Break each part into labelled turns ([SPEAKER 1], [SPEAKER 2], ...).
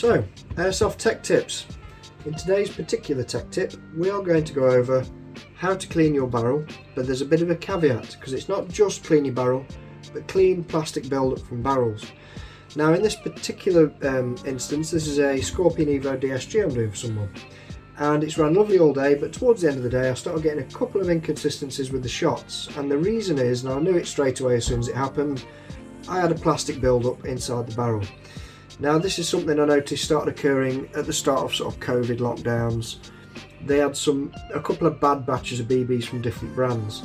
[SPEAKER 1] So, Airsoft Tech Tips. In today's particular tech tip, we are going to go over how to clean your barrel, but there's a bit of a caveat because it's not just clean your barrel, but clean plastic buildup from barrels. Now in this particular instance, this is a Scorpion Evo DSG I'm doing for someone, and it's ran lovely all day, but towards the end of the day I started getting a couple of inconsistencies with the shots, and the reason is, and I knew it straight away as soon as it happened, I had a plastic buildup inside the barrel. Now this is something I noticed started occurring at the start of sort of COVID lockdowns. They had a couple of bad batches of BBs from different brands.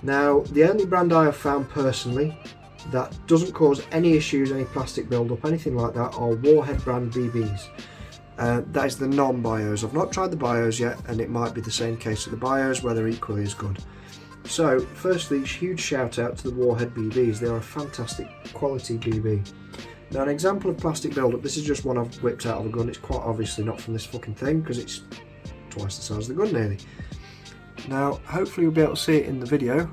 [SPEAKER 1] Now the only brand I have found personally that doesn't cause any issues, any plastic buildup, anything like that, are Warhead brand BBs. That is the non-bios. I've not tried the bios yet, and it might be the same case with the bios where they're equally as good. So firstly, huge shout out to the Warhead BBs. They are a fantastic quality BB. Now an example of plastic buildup, this is just one I've whipped out of a gun. It's quite obviously not from this fucking thing because it's twice the size of the gun nearly. Now hopefully you'll be able to see it in the video,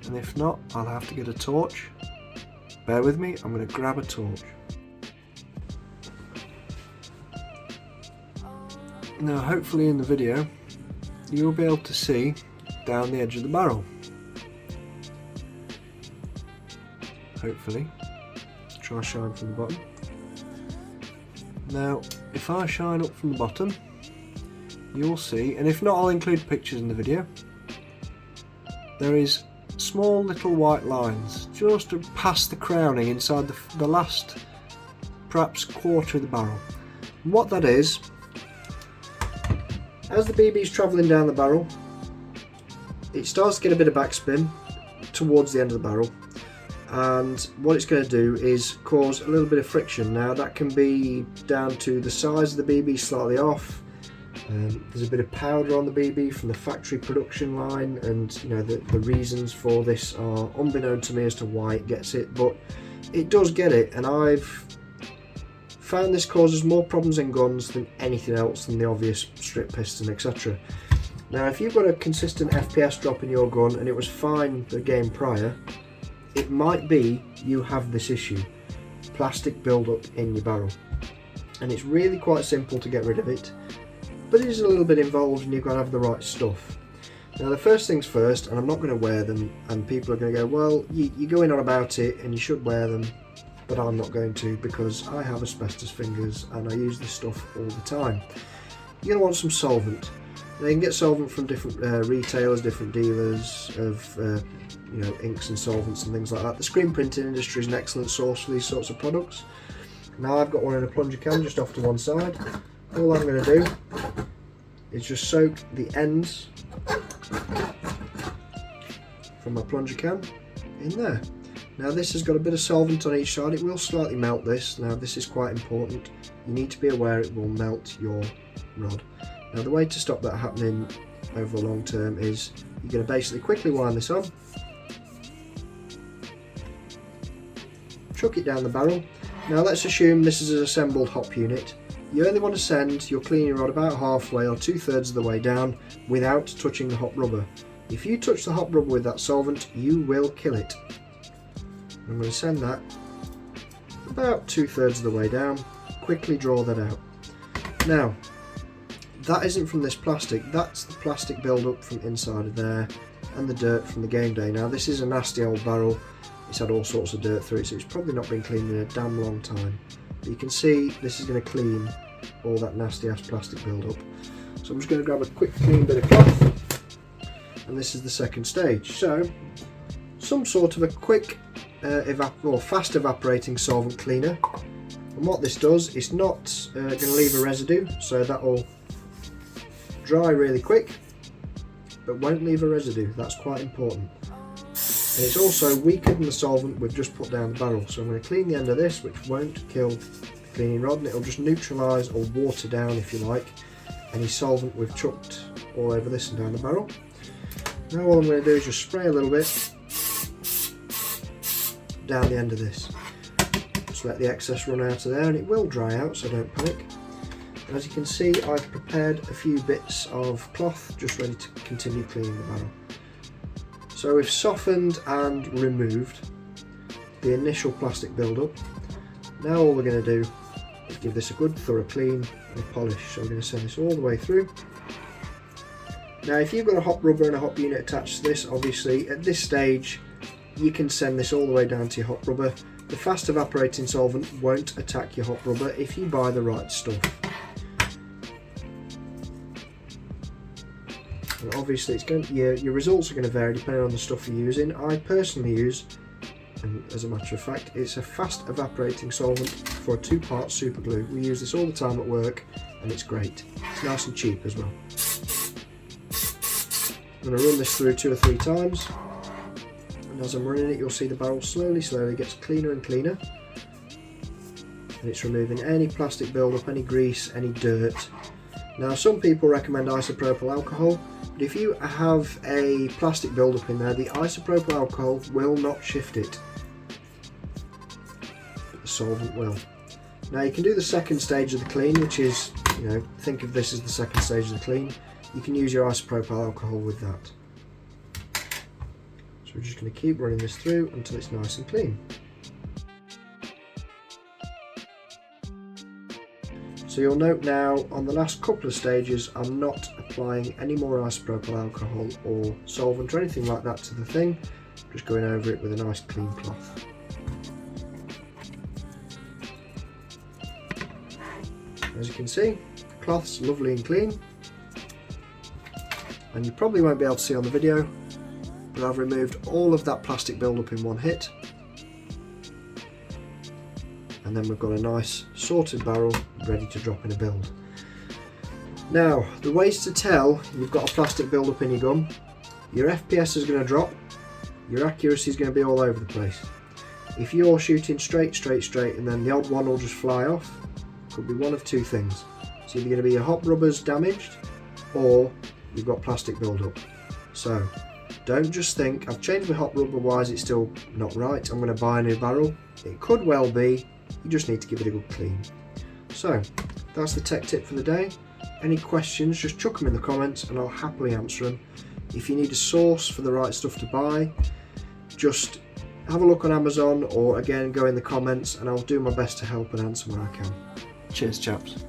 [SPEAKER 1] and if not, I'll have to get a torch. Bear with me, I'm going to grab a torch. Now hopefully in the video you'll be able to see down the edge of the barrel. Hopefully. Try shine from the bottom. Now if I shine up from the bottom, you'll see, and if not I'll include pictures in the video, there is small little white lines just past the crowning inside the last perhaps quarter of the barrel. And what that is, as the BB is travelling down the barrel, it starts to get a bit of backspin towards the end of the barrel, and what it's going to do is cause a little bit of friction. Now that can be down to the size of the BB slightly off. There's a bit of powder on the BB from the factory production line, and you know the reasons for this are unbeknown to me as to why it gets it, but it does get it, and I've found this causes more problems in guns than anything else, than the obvious strip piston, etc. Now if you've got a consistent FPS drop in your gun and it was fine the game prior, it might be you have this issue, plastic buildup in your barrel, and it's really quite simple to get rid of it, but it is a little bit involved and you've got to have the right stuff. Now the first things first, and I'm not going to wear them, and people are going to go, well you're going on about it and you should wear them, but I'm not going to because I have asbestos fingers and I use this stuff all the time. You're going to want some solvent. Now you can get solvent from different retailers, different dealers of you know, inks and solvents and things like that. The screen printing industry is an excellent source for these sorts of products. Now I've got one in a plunger can just off to one side. All I'm going to do is just soak the ends from my plunger can in there. Now this has got a bit of solvent on each side. It will slightly melt this. Now this is quite important. You need to be aware it will melt your rod. Now the way to stop that happening over the long term is you're going to basically quickly wind this on, chuck it down the barrel. Now let's assume this is an assembled hop unit. You only want to send your cleaning rod about halfway or 2/3 of the way down without touching the hop rubber. If you touch the hop rubber with that solvent, you will kill it. I'm going to send that about 2/3 of the way down, quickly draw that out. Now that isn't from this plastic, that's the plastic buildup from inside of there and the dirt from the game day. Now this is a nasty old barrel, it's had all sorts of dirt through it, so it's probably not been cleaned in a damn long time. But you can see this is going to clean all that nasty ass plastic buildup. So I'm just going to grab a quick clean bit of cloth, and this is the second stage. So some sort of a quick or fast evaporating solvent cleaner, and what this does is not going to leave a residue, so that will dry really quick but won't leave a residue. That's quite important, and it's also weaker than the solvent we've just put down the barrel. So I'm going to clean the end of this, which won't kill the cleaning rod, and it'll just neutralise or water down, if you like, any solvent we've chucked all over this and down the barrel. Now all I'm going to do is just spray a little bit down the end of this. Just let the excess run out of there, and it will dry out, so don't panic. And as you can see, I've prepared a few bits of cloth just ready to continue cleaning the barrel. So we've softened and removed the initial plastic buildup. Now all we're going to do is give this a good thorough clean and polish. So we're going to send this all the way through. Now if you've got a hop rubber and a hop unit attached to this, obviously at this stage you can send this all the way down to your hop rubber. The fast evaporating solvent won't attack your hop rubber if you buy the right stuff. And obviously your results are going to vary depending on the stuff you're using. I personally use, and as a matter of fact, it's a fast evaporating solvent for a 2-part super glue. We use this all the time at work and it's great. It's nice and cheap as well. I'm going to run this through 2 or 3 times, and as I'm running it you'll see the barrel slowly gets cleaner and cleaner, and it's removing any plastic buildup, any grease, any dirt. Now some people recommend isopropyl alcohol, but if you have a plastic buildup in there, the isopropyl alcohol will not shift it, but the solvent will. Now you can do the second stage of the clean, which is, think of this as the second stage of the clean. You can use your isopropyl alcohol with that. So we're just going to keep running this through until it's nice and clean. So you'll note now on the last couple of stages I'm not applying any more isopropyl alcohol or solvent or anything like that to the thing, just going over it with a nice clean cloth. As you can see, the cloth's lovely and clean, and you probably won't be able to see on the video, but I've removed all of that plastic buildup in one hit, and then we've got a nice sorted barrel ready to drop in a build. Now the ways to tell you've got a plastic buildup in your gum: your FPS is going to drop, your accuracy is going to be all over the place. If you're shooting straight and then the odd one will just fly off, it could be one of 2 things. It's either going to be your hop rubber's damaged or you've got plastic buildup. So don't just think, I've changed my hop rubber, why is it still not right, I'm going to buy a new barrel. It could well be, you just need to give it a good clean. So that's the tech tip for the day. Any questions, just chuck them in the comments and I'll happily answer them. If you need a source for the right stuff to buy, just have a look on Amazon, or again go in the comments and I'll do my best to help and answer where I can. Cheers chaps.